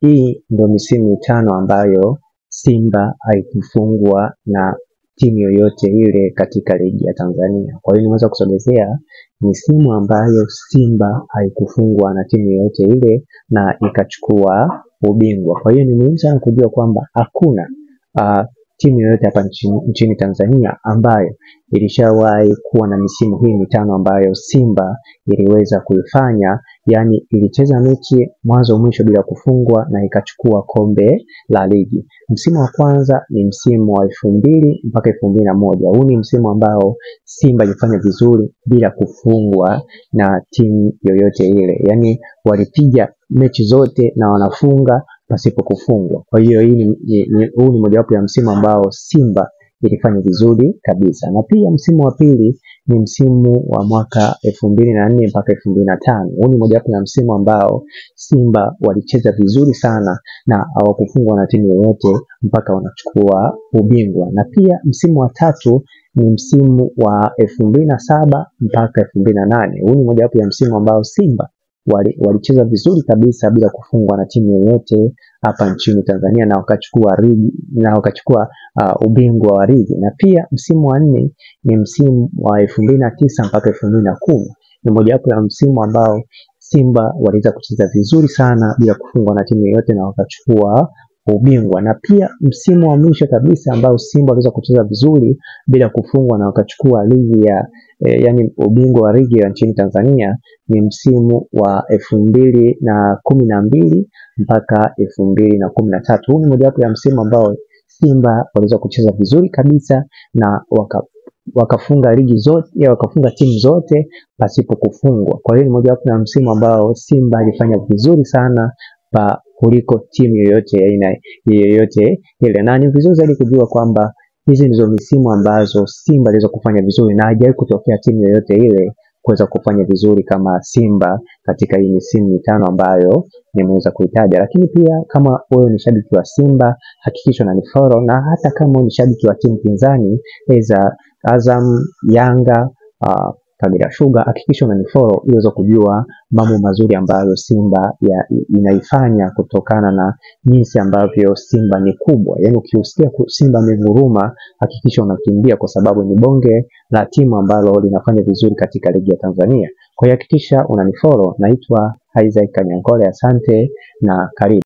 Hii ndio misimu mitano ambayo Simba haikufungwa na timu yoyote ile katika ligi ya Tanzania. Kwa hiyo nimeweza kusogezea misimu ambayo Simba haikufungwa na timu yoyote ile na ikachukua ubingwa. Kwa hiyo ni muhimu sana kujua kwamba hakuna timu yoyote hapa nchini Tanzania ambayo ilishawahi kuwa na misimu hii mitano ambayo Simba iliweza kuifanya, yani ilicheza mechi mwanzo mwisho bila kufungwa na ikachukua kombe la ligi. Msimu wa kwanza ni msimu wa 2000 mpaka 2001. Huu ni msimu ambao Simba ilifanya vizuri bila kufungwa na timu yoyote ile. Yani walipiga mechi zote na wanafunga pasipo kufungwa. Kwa hiyo huu ni mojawapo ya msimu ambao Simba ilifanya vizuri kabisa. Na pia msimu wa pili ni msimu wa mwaka 2004 mpaka 2005. Huu ni mojawapo ya msimu ambao Simba walicheza vizuri sana na hawakufungwa na timu yoyote mpaka wanachukua ubingwa. Na pia msimu wa tatu ni msimu wa 2007 mpaka 2008. Huu ni mojawapo ya msimu ambao Simba walicheza vizuri kabisa bila kufungwa na timu yoyote hapa nchini Tanzania na wakachukua ubingwa wa ligi. Na pia msimu wa 4 ni msimu wa 2009 mpaka 2010. Ni mojawapo ya msimu ambao Simba waliweza kucheza vizuri sana bila kufungwa na timu yoyote na wakachukua ubingwa. Na pia msimu wa mwisho kabisa ambao Simba waliweza kucheza vizuri bila kufungwa na wakachukua ligi ya yani ubingwa wa ligi ya nchini Tanzania ni msimu wa 2012 mpaka 2013. Huu ni mojawapo ya msimu ambao Simba waliweza kucheza vizuri kabisa na wakafunga ligi zote, wakafunga timu zote pasipo kufungwa. Kwa hiyo ni mojawapo ya msimu ambao Simba ilifanya vizuri sana kuliko timu yoyote ile. Na ni vizuri zaidi kujua kwamba hizi ndizo misimu ambazo Simba iliweza kufanya vizuri na haijawahi kutokea timu yoyote ile kuweza kufanya vizuri kama Simba katika hii misimu mitano ambayo nimeweza kuitaja. Lakini pia kama wewe ni shabiki wa Simba, hakikisha unanifollow, na hata kama ni shabiki wa timu pinzani za Azam, Yanga, Kagera Sugar, hakikisha unanifollow ili uweze kujua mambo mazuri ambayo Simba inaifanya kutokana na jinsi ambavyo Simba ni kubwa. Yani ukiusikia Simba imevuruma, hakikisha unakimbia kwa sababu ni bonge la timu ambalo linafanya vizuri katika ligi ya Tanzania. Kwa hiyo hakikisha unanifollow. Naitwa Isaac Kanyankole, asante na karibu.